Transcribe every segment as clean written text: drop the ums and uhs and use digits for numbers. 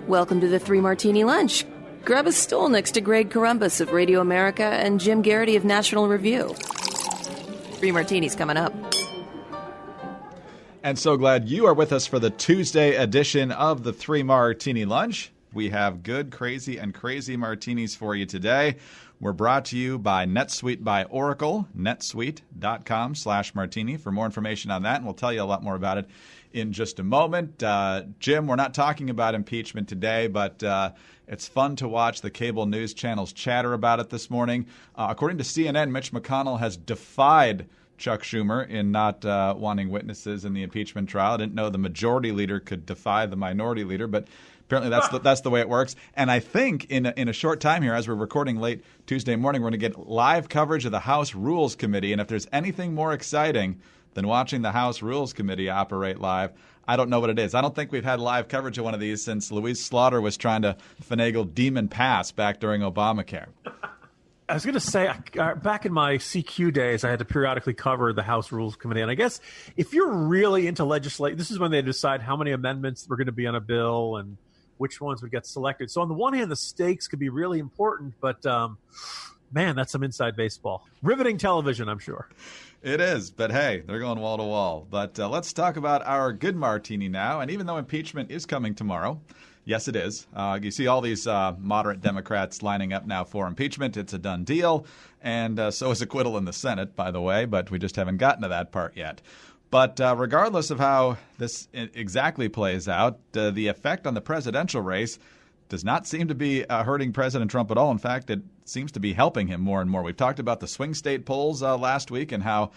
Welcome to the Three Martini Lunch. Grab a stool next to Greg Columbus of Radio America and Jim Garrity of National Review. Three Martinis coming up. And so glad you are with us for the Tuesday edition of the Three Martini Lunch. We have good, crazy, and crazy martinis for you today. We're brought to you by NetSuite by Oracle, netsuite.com/martini for more information on that, and we'll tell you a lot more about it in just a moment. Jim, we're not talking about impeachment today, but it's fun to watch the cable news channels chatter about it this morning. According to CNN, Mitch McConnell has defied Chuck Schumer in not wanting witnesses in the impeachment trial. I didn't know the majority leader could defy the minority leader, but apparently that's the way it works. And I think in a short time here, as we're recording late Tuesday morning, we're going to get live coverage of the House Rules Committee. And if there's anything more exciting than watching the House Rules Committee operate live, I don't know what it is. I don't think we've had live coverage of one of these since Louise Slaughter was trying to finagle Demon Pass back during Obamacare. I was going to say, back in my CQ days, I had to periodically cover the House Rules Committee. And I guess if you're really into legislation, this is when they decide how many amendments were going to be on a bill and which ones would get selected. So on the one hand, the stakes could be really important, but man, that's some inside baseball. Riveting television, I'm sure. It is, but hey, they're going wall to wall. But let's talk about our good martini now. And even though impeachment is coming tomorrow, yes, it is. You see all these moderate Democrats lining up now for impeachment. It's a done deal. And so is acquittal in the Senate, by the way, but we just haven't gotten to that part yet. But regardless of how this exactly plays out, the effect on the presidential race does not seem to be hurting President Trump at all. In fact, it seems to be helping him more and more. We've talked about the swing state polls last week and how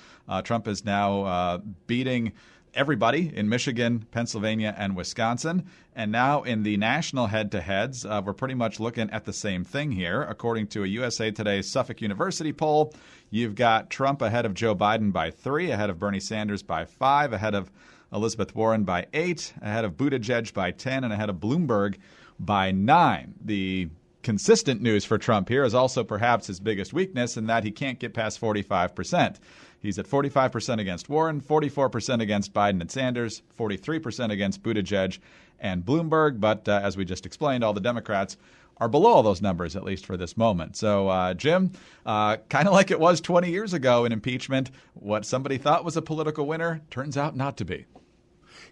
Trump is now beating everybody in Michigan, Pennsylvania, and Wisconsin. And now in the national head-to-heads, we're pretty much looking at the same thing here. According to a USA Today Suffolk University poll, you've got Trump ahead of Joe Biden by 3, ahead of Bernie Sanders by 5, ahead of Elizabeth Warren by 8, ahead of Buttigieg by 10, and ahead of Bloomberg by 9. The consistent news for Trump here is also perhaps his biggest weakness in that he can't get past 45%. He's at 45% against Warren, 44% against Biden and Sanders, 43% against Buttigieg and Bloomberg. But as we just explained, all the Democrats are below all those numbers, at least for this moment. So, Jim, kind of like it was 20 years ago in impeachment, what somebody thought was a political winner turns out not to be.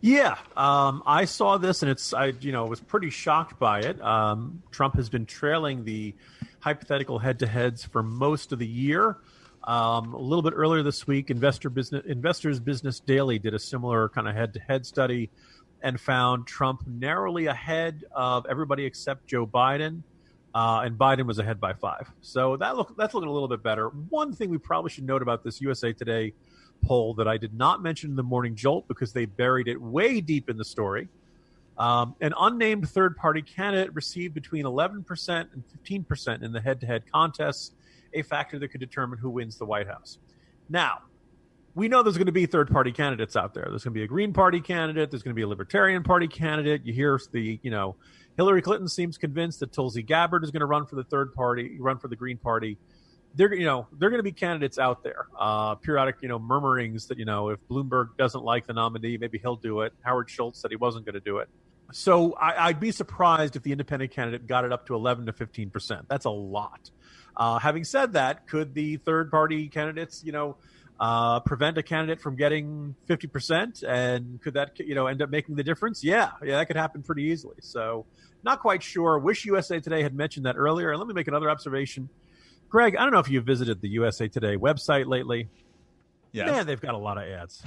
Yeah, I saw this and I was pretty shocked by it. Trump has been trailing the hypothetical head-to-heads for most of the year. A little bit earlier this week, Investors Business Daily did a similar kind of head-to-head study and found Trump narrowly ahead of everybody except Joe Biden, and Biden was ahead by 5. So that's looking a little bit better. One thing we probably should note about this USA Today poll that I did not mention in the Morning Jolt because they buried it way deep in the story. An unnamed third-party candidate received between 11% and 15% in the head-to-head contests, a factor that could determine who wins the White House. Now, we know there's going to be third-party candidates out there. There's going to be a Green Party candidate. There's going to be a Libertarian Party candidate. You hear Hillary Clinton seems convinced that Tulsi Gabbard is going to run for the Green Party. They're going to be candidates out there. Periodic, murmurings that, if Bloomberg doesn't like the nominee, maybe he'll do it. Howard Schultz said he wasn't going to do it. So I'd be surprised if the independent candidate got it up to 11 to 15%. That's a lot. Having said that, could the third-party candidates, prevent a candidate from getting 50%? And could that, end up making the difference? Yeah, that could happen pretty easily. So not quite sure. Wish USA Today had mentioned that earlier. And let me make another observation. Greg, I don't know if you visited the USA Today website lately. Yes. Man, they've got a lot of ads.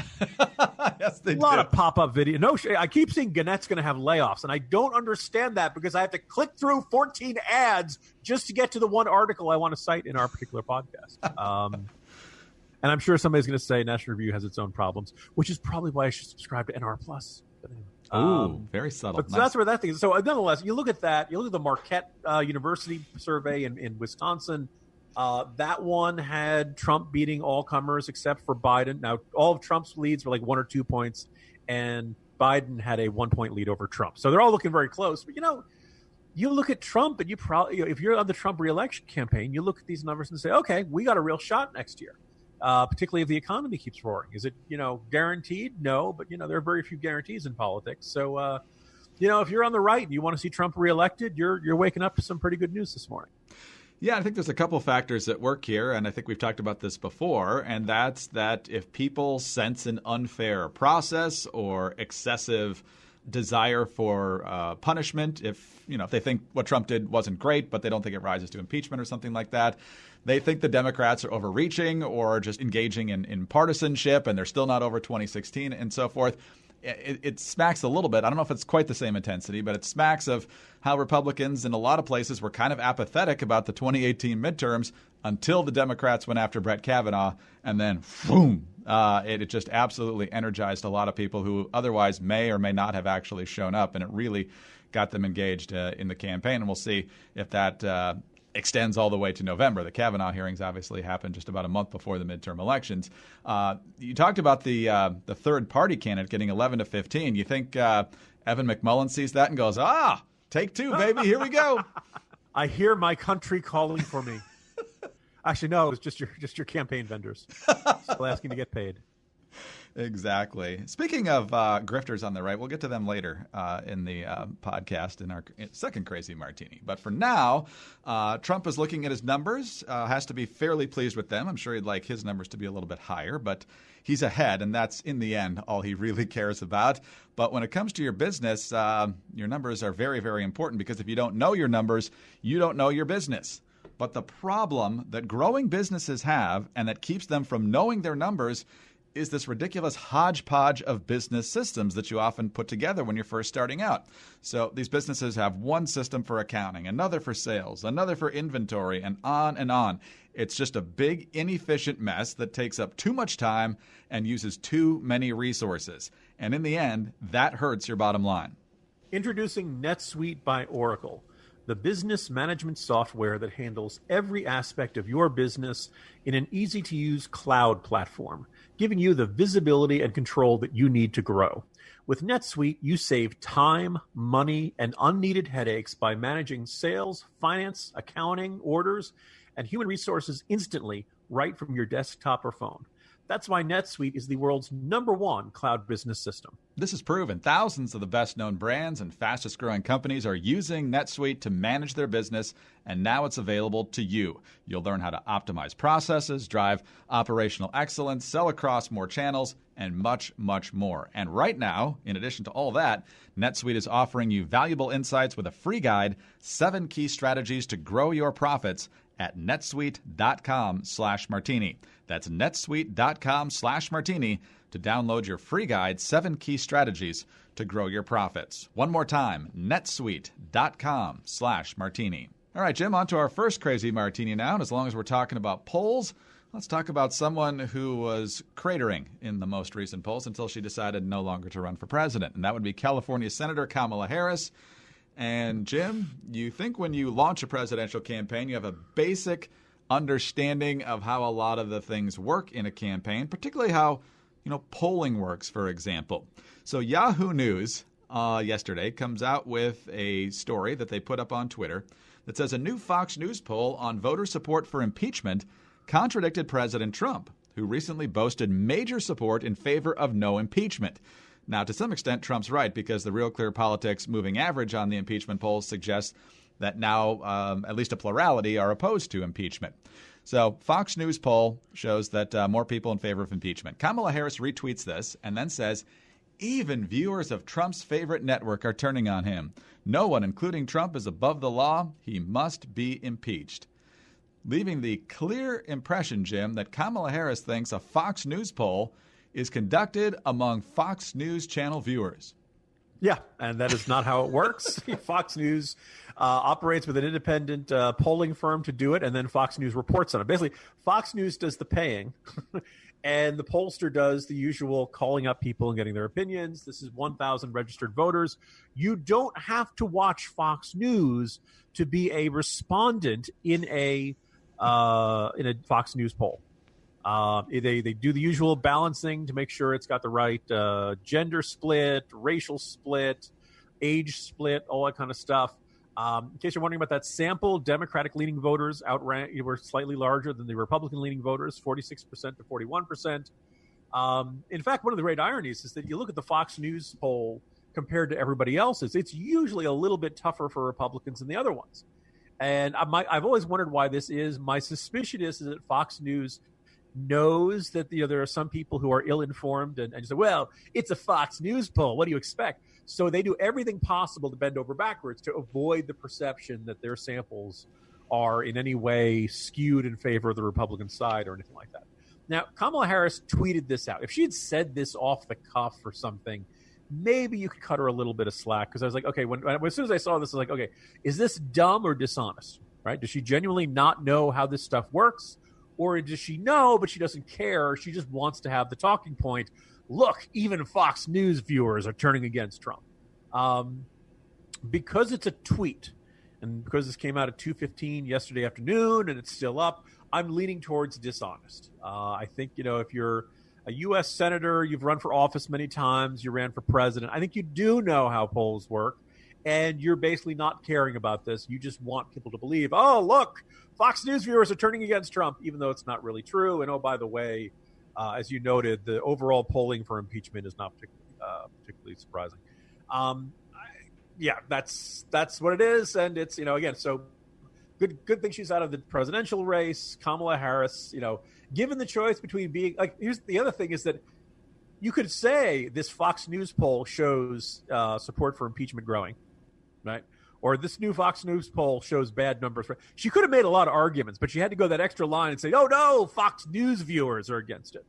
Yes, they do. A lot of pop-up video. No, I keep seeing Gannett's going to have layoffs, and I don't understand that because I have to click through 14 ads just to get to the one article I want to cite in our particular podcast. And I'm sure somebody's going to say National Review has its own problems, which is probably why I should subscribe to NR+. But anyway. Very subtle. But nice. So that's where that thing is. So nonetheless, you look at that. You look at the Marquette University survey in Wisconsin. That one had Trump beating all comers except for Biden. Now, all of Trump's leads were like 1 or 2 points, and Biden had a 1-point lead over Trump. So they're all looking very close. But, you look at Trump, and you probably, if you're on the Trump reelection campaign, you look at these numbers and say, okay, we got a real shot next year, particularly if the economy keeps roaring. Is it, guaranteed? No, but, there are very few guarantees in politics. So if you're on the right and you want to see Trump reelected, you're waking up to some pretty good news this morning. Yeah, I think there's a couple factors at work here, and I think we've talked about this before, and that's that if people sense an unfair process or excessive desire for punishment, if they think what Trump did wasn't great, but they don't think it rises to impeachment or something like that, they think the Democrats are overreaching or just engaging in partisanship, and they're still not over 2016 and so forth. It smacks a little bit. I don't know if it's quite the same intensity, but it smacks of how Republicans in a lot of places were kind of apathetic about the 2018 midterms until the Democrats went after Brett Kavanaugh, and then boom, it just absolutely energized a lot of people who otherwise may or may not have actually shown up, and it really got them engaged in the campaign. And we'll see if that extends all the way to November. The Kavanaugh hearings obviously happened just about a month before the midterm elections. You talked about the third party candidate getting 11 to 15. You think Evan McMullin sees that and goes, take two, baby, here we go. I hear my country calling for me. Actually, no, it was just your campaign vendors still asking to get paid. Exactly. Speaking of grifters on the right, we'll get to them later in the podcast in our second Crazy Martini. But for now, Trump is looking at his numbers, has to be fairly pleased with them. I'm sure he'd like his numbers to be a little bit higher, but he's ahead, and that's, in the end, all he really cares about. But when it comes to your business, your numbers are very, very important, because if you don't know your numbers, you don't know your business. But the problem that growing businesses have, and that keeps them from knowing their numbers, is this ridiculous hodgepodge of business systems that you often put together when you're first starting out. So these businesses have one system for accounting, another for sales, another for inventory, and on and on. It's just a big, inefficient mess that takes up too much time and uses too many resources. And in the end, that hurts your bottom line. Introducing NetSuite by Oracle, the business management software that handles every aspect of your business in an easy-to-use cloud platform, giving you the visibility and control that you need to grow. With NetSuite, you save time, money, and unneeded headaches by managing sales, finance, accounting, orders, and human resources instantly right from your desktop or phone. That's why NetSuite is the world's #1 cloud business system. This is proven. Thousands of the best-known brands and fastest-growing companies are using NetSuite to manage their business, and now it's available to you. You'll learn how to optimize processes, drive operational excellence, sell across more channels, and much, much more. And right now, in addition to all that, NetSuite is offering you valuable insights with a free guide, 7 key strategies to grow your profits, at netsuite.com/martini. That's netsuite.com/martini to download your free guide, 7 key strategies to grow your profits. One more time, netsuite.com/martini. All right, Jim, on to our first Crazy Martini now. And as long as we're talking about polls, let's talk about someone who was cratering in the most recent polls until she decided no longer to run for president. And that would be California Senator Kamala Harris. And, Jim, you think when you launch a presidential campaign, you have a basic understanding of how a lot of the things work in a campaign, particularly how, polling works, for example. So Yahoo News yesterday comes out with a story that they put up on Twitter that says a new Fox News poll on voter support for impeachment contradicted President Trump, who recently boasted major support in favor of no impeachment. Now, to some extent, Trump's right, because the Real Clear Politics moving average on the impeachment polls suggests that now at least a plurality are opposed to impeachment. So Fox News poll shows that more people in favor of impeachment. Kamala Harris retweets this and then says, even viewers of Trump's favorite network are turning on him. No one, including Trump, is above the law. He must be impeached. Leaving the clear impression, Jim, that Kamala Harris thinks a Fox News poll is conducted among Fox News channel viewers. Yeah, and that is not how it works. Fox News operates with an independent polling firm to do it, and then Fox News reports on it. Basically, Fox News does the paying, and the pollster does the usual calling up people and getting their opinions. This is 1,000 registered voters. You don't have to watch Fox News to be a respondent in a Fox News poll. They do the usual balancing to make sure it's got the right gender split, racial split, age split, all that kind of stuff. In case you're wondering about that sample, Democratic-leaning voters were slightly larger than the Republican-leaning voters, 46% to 41%. In fact, one of the great ironies is that you look at the Fox News poll compared to everybody else's, it's usually a little bit tougher for Republicans than the other ones. And I've always wondered why this is. My suspicion is that Fox News knows that there are some people who are ill-informed and say, well, it's a Fox News poll. What do you expect? So they do everything possible to bend over backwards to avoid the perception that their samples are in any way skewed in favor of the Republican side or anything like that. Now, Kamala Harris tweeted this out. If she had said this off the cuff or something, maybe you could cut her a little bit of slack, because I was like, okay, as soon as I saw this, I was like, okay, is this dumb or dishonest, right? Does she genuinely not know how this stuff works? Or does she know, but she doesn't care? She just wants to have the talking point. Look, even Fox News viewers are turning against Trump. Because it's a tweet, and because this came out at 2:15 yesterday afternoon, and it's still up, I'm leaning towards dishonest. I think, if you're a U.S. senator, you've run for office many times, you ran for president, I think you do know how polls work, and you're basically not caring about this. You just want people to believe, oh, look, Fox News viewers are turning against Trump, even though it's not really true. And, oh, by the way, as you noted, the overall polling for impeachment is not particularly surprising. That's what it is. And it's, again, so good thing she's out of the presidential race. Kamala Harris, given the choice between being here's the other thing is that you could say this Fox News poll shows support for impeachment growing, right? Or this new Fox News poll shows bad numbers. She could have made a lot of arguments, but she had to go that extra line and say, oh, no, Fox News viewers are against it.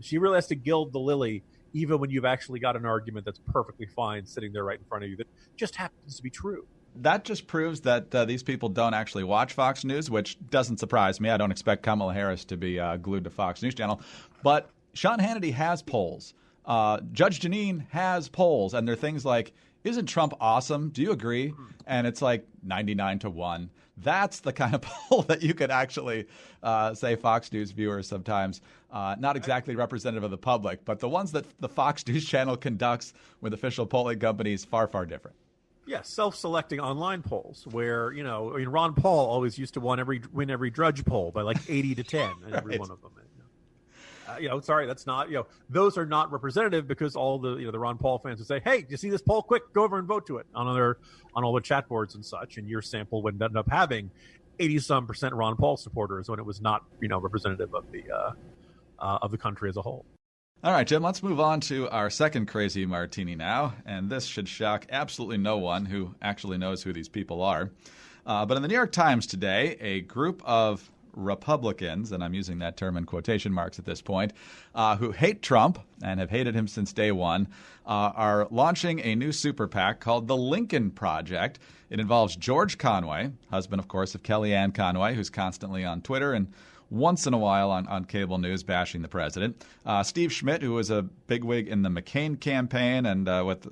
She really has to gild the lily, even when you've actually got an argument that's perfectly fine sitting there right in front of you that just happens to be true. That just proves that these people don't actually watch Fox News, which doesn't surprise me. I don't expect Kamala Harris to be glued to Fox News Channel. But Sean Hannity has polls. Judge Jeanine has polls. And they're things like, isn't Trump awesome? Do you agree? And it's like 99-1. That's the kind of poll that you could actually say Fox News viewers sometimes, not exactly representative of the public, but the ones that the Fox News Channel conducts with official polling companies, far, far different. Yeah, self-selecting online polls where, Ron Paul always used to win every Drudge poll by like 80-10 in every one of them. Sorry, that's not, those are not representative, because all the Ron Paul fans would say, hey, do you see this poll? Quick, go over and vote to it on all the chat boards and such. And your sample would end up having 80-some% Ron Paul supporters when it was not, representative of the country as a whole. All right, Jim, let's move on to our second crazy martini now. And this should shock absolutely no one who actually knows who these people are. But in the New York Times today, a group of Republicans, and I'm using that term in quotation marks at this point, who hate Trump and have hated him since day one, are launching a new super PAC called the Lincoln Project. It involves George Conway, husband, of course, of Kellyanne Conway, who's constantly on Twitter and once in a while on cable news bashing the president. Steve Schmidt, who was a bigwig in the McCain campaign and with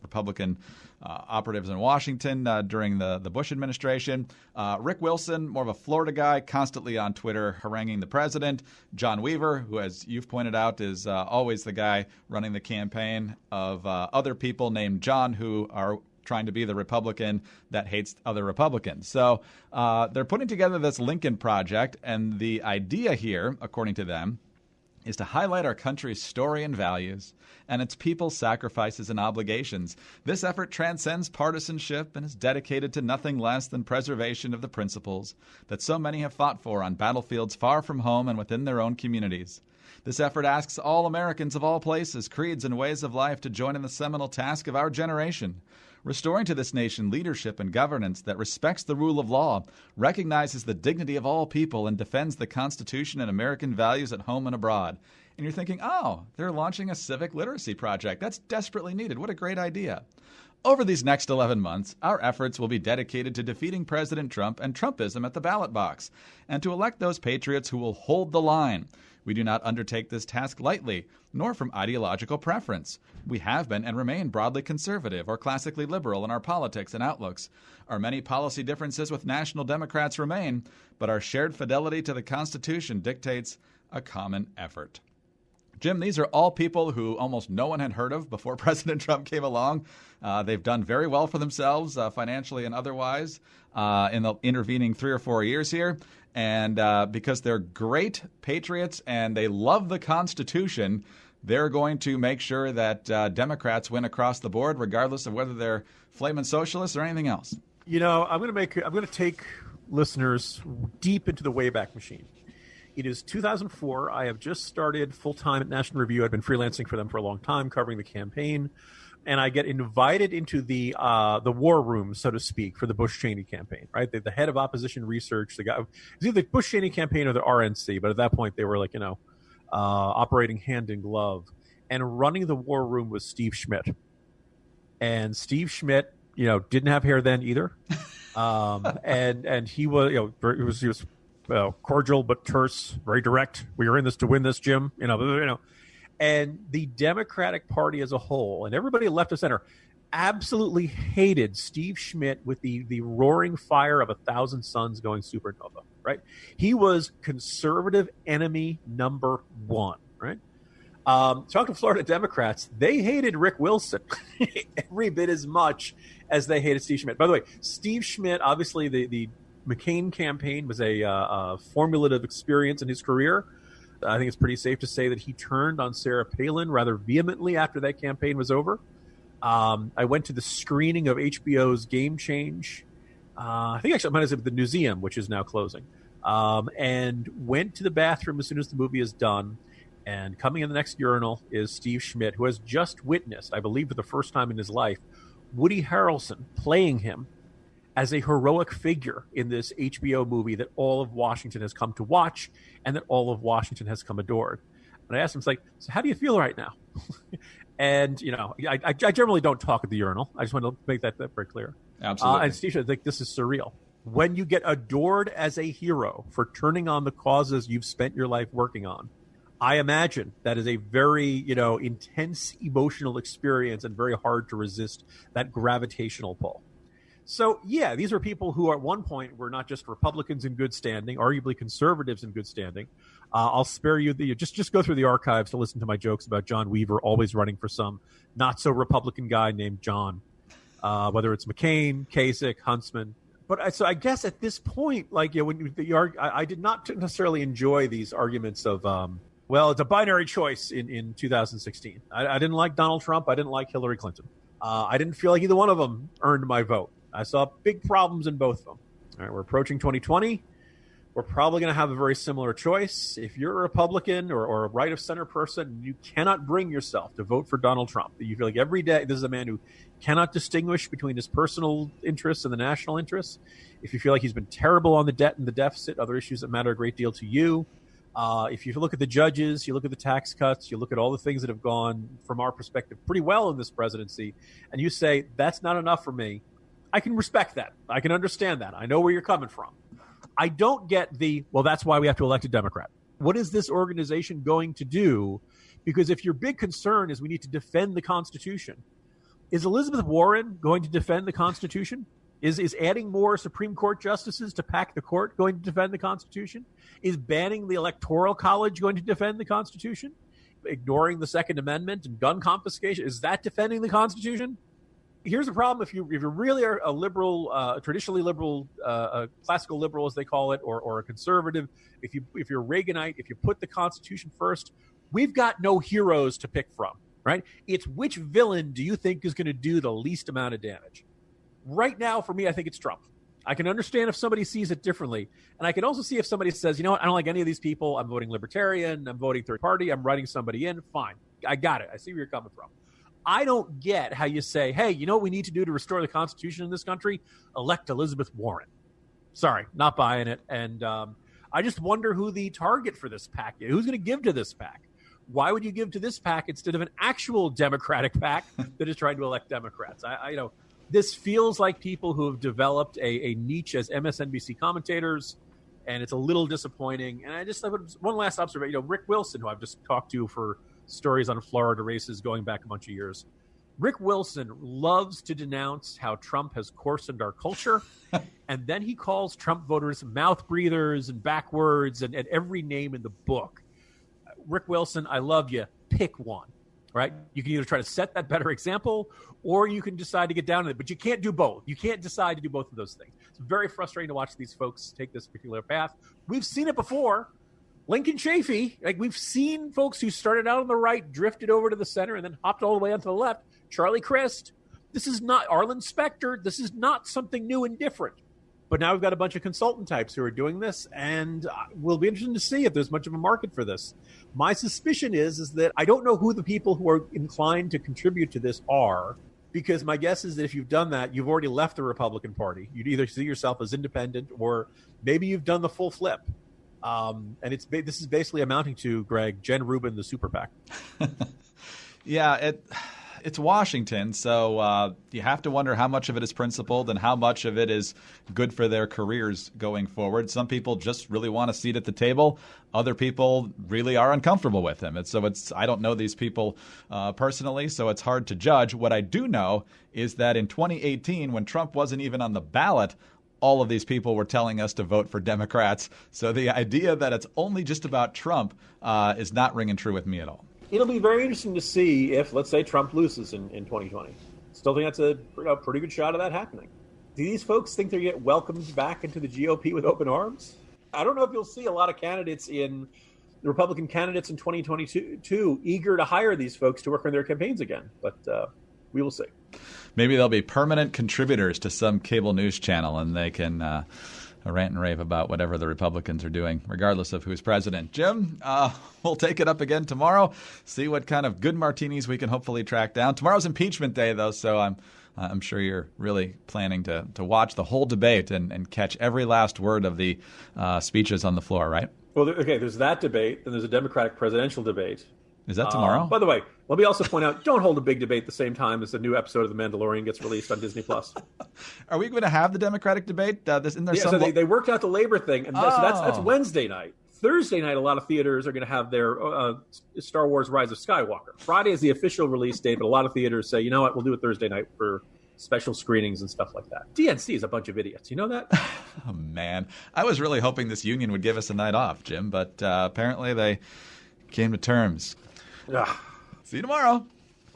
Republican operatives in Washington during the Bush administration. Rick Wilson, more of a Florida guy, constantly on Twitter haranguing the president. John Weaver, who, as you've pointed out, is always the guy running the campaign of other people named John who are trying to be the Republican that hates other Republicans. So they're putting together this Lincoln Project, and the idea here, according to them, is to highlight our country's story and values and its people's sacrifices and obligations. This effort transcends partisanship and is dedicated to nothing less than preservation of the principles that so many have fought for on battlefields far from home and within their own communities. This effort asks all Americans of all places, creeds, and ways of life to join in the seminal task of our generation, restoring to this nation leadership and governance that respects the rule of law, recognizes the dignity of all people, and defends the Constitution and American values at home and abroad. And you're thinking, oh, they're launching a civic literacy project. That's desperately needed. What a great idea. Over these next 11 months, our efforts will be dedicated to defeating President Trump and Trumpism at the ballot box, and to elect those patriots who will hold the line. We do not undertake this task lightly, nor from ideological preference. We have been and remain broadly conservative or classically liberal in our politics and outlooks. Our many policy differences with national Democrats remain, but our shared fidelity to the Constitution dictates a common effort. Jim, these are all people who almost no one had heard of before President Trump came along. They've done very well for themselves, financially and otherwise, in the intervening 3 or 4 years here. And because they're great patriots and they love the Constitution, they're going to make sure that Democrats win across the board, regardless of whether they're flaming socialists or anything else. You know, I'm going to take listeners deep into the Wayback Machine. It is 2004. I have just started full-time at National Review. I've been freelancing for them for a long time, covering the campaign. And I get invited into the war room, so to speak, for the Bush-Cheney campaign, right? The head of opposition research, the guy, it was either the Bush-Cheney campaign or the RNC, but at that point they were like, operating hand in glove. And running the war room was Steve Schmidt. And Steve Schmidt, didn't have hair then either. And he was, he was cordial but terse, very direct. We are in this to win this, Jim. And the Democratic Party as a whole, and everybody left of center, absolutely hated Steve Schmidt with the roaring fire of 1,000 suns going supernova. Right? He was conservative enemy number one. Right? Talking to Florida Democrats, they hated Rick Wilson every bit as much as they hated Steve Schmidt. By the way, Steve Schmidt, obviously the McCain campaign was a formulative experience in his career. I think it's pretty safe to say that he turned on Sarah Palin rather vehemently after that campaign was over. I went to the screening of HBO's Game Change. I think actually I might have said the museum, which is now closing, and went to the bathroom as soon as the movie is done. And coming in the next urinal is Steve Schmidt, who has just witnessed, I believe for the first time in his life, Woody Harrelson playing him as a heroic figure in this HBO movie that all of Washington has come to watch and that all of Washington has come adored. And I asked him, it's like, so how do you feel right now? And, I generally don't talk at the urinal. I just want to make that very clear. Absolutely. And Steve said, I think this is surreal. When you get adored as a hero for turning on the causes you've spent your life working on, I imagine that is a very, intense emotional experience and very hard to resist that gravitational pull. So, yeah, these are people who at one point were not just Republicans in good standing, arguably conservatives in good standing. I'll spare you just go through the archives to listen to my jokes about John Weaver always running for some not so Republican guy named John, whether it's McCain, Kasich, Huntsman. But so I guess at this point, I did not necessarily enjoy these arguments of, it's a binary choice in 2016. I didn't like Donald Trump. I didn't like Hillary Clinton. I didn't feel like either one of them earned my vote. I saw big problems in both of them. All right, we're approaching 2020. We're probably going to have a very similar choice. If you're a Republican or a right-of-center person, you cannot bring yourself to vote for Donald Trump. You feel like every day this is a man who cannot distinguish between his personal interests and the national interests. If you feel like he's been terrible on the debt and the deficit, other issues that matter a great deal to you. If you look at the judges, you look at the tax cuts, you look at all the things that have gone, from our perspective, pretty well in this presidency, and you say, that's not enough for me, I can respect that. I can understand that. I know where you're coming from. I don't get that's why we have to elect a Democrat. What is this organization going to do? Because if your big concern is we need to defend the Constitution, is Elizabeth Warren going to defend the Constitution? Is adding more Supreme Court justices to pack the court going to defend the Constitution? Is banning the Electoral College going to defend the Constitution? Ignoring the Second Amendment and gun confiscation, is that defending the Constitution? Here's the problem: if you really are a liberal, traditionally liberal, classical liberal as they call it, or a conservative, if you're Reaganite, if you put the Constitution first, we've got no heroes to pick from. Right? It's which villain do you think is going to do the least amount of damage? Right now, for me, I think it's Trump. I can understand if somebody sees it differently. And I can also see if somebody says, I don't like any of these people. I'm voting Libertarian. I'm voting third party. I'm writing somebody in. Fine. I got it. I see where you're coming from. I don't get how you say, hey, you know what we need to do to restore the Constitution in this country? Elect Elizabeth Warren. Sorry, not buying it. And I just wonder who the target for this PAC is. Who's going to give to this PAC? Why would you give to this PAC instead of an actual Democratic PAC that is trying to elect Democrats? This feels like people who have developed a niche as MSNBC commentators, and it's a little disappointing. And I just have one last observation. Rick Wilson, who I've just talked to for stories on Florida races going back a bunch of years. Rick Wilson loves to denounce how Trump has coarsened our culture, and then he calls Trump voters mouth breathers and backwards and every name in the book. Rick Wilson, I love you. Pick one. Right? You can either try to set that better example, or you can decide to get down to it. But you can't do both. You can't decide to do both of those things. It's very frustrating to watch these folks take this particular path. We've seen it before. Lincoln Chafee, like we've seen folks who started out on the right, drifted over to the center, and then hopped all the way onto the left. Charlie Crist. This is not Arlen Specter. This is not something new and different. But now we've got a bunch of consultant types who are doing this, and we'll be interested to see if there's much of a market for this. My suspicion is that I don't know who the people who are inclined to contribute to this are, because my guess is that if you've done that, you've already left the Republican Party. You'd either see yourself as independent, or maybe you've done the full flip. And this is basically amounting to, Greg, Jen Rubin, the super PAC. Yeah, it's Washington, so you have to wonder how much of it is principled and how much of it is good for their careers going forward. Some people just really want a seat at the table. Other people really are uncomfortable with him. And so I don't know these people personally, so it's hard to judge. What I do know is that in 2018, when Trump wasn't even on the ballot, all of these people were telling us to vote for Democrats. So the idea that it's only just about Trump is not ringing true with me at all. It'll be very interesting to see if, let's say, Trump loses in 2020. Still think that's a pretty good shot of that happening. Do these folks think they're get welcomed back into the GOP with open arms? I don't know if you'll see a lot of candidates the Republican candidates in 2022 eager to hire these folks to work on their campaigns again. But we will see. Maybe they'll be permanent contributors to some cable news channel, and they can rant and rave about whatever the Republicans are doing, regardless of who's president. Jim, we'll take it up again tomorrow, see what kind of good martinis we can hopefully track down. Tomorrow's impeachment day, though, so I'm sure you're really planning to watch the whole debate and catch every last word of the speeches on the floor, right? Well, okay, there's that debate, then there's a Democratic presidential debate. Is that tomorrow? By the way, let me also point out, don't hold a big debate at the same time as the new episode of The Mandalorian gets released on Disney+. Are we going to have the Democratic debate? So they worked out the labor thing, and so that's Wednesday night. Thursday night, a lot of theaters are going to have their Star Wars Rise of Skywalker. Friday is the official release date, but a lot of theaters say, you know what, we'll do it Thursday night for special screenings and stuff like that. DNC is a bunch of idiots. You know that? Oh, man. I was really hoping this union would give us a night off, Jim, but apparently they came to terms. See you tomorrow.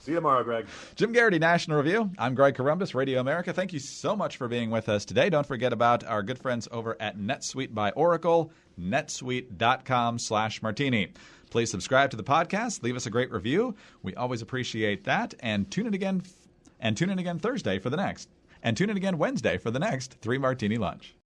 See you tomorrow, Greg. Jim Garrity, National Review. I'm Greg Corombos, Radio America. Thank you so much for being with us today. Don't forget about our good friends over at NetSuite by Oracle, netsuite.com/martini. Please subscribe to the podcast. Leave us a great review. We always appreciate that. And tune in again Thursday for the next. And tune in again Wednesday for the next 3 Martini Lunch.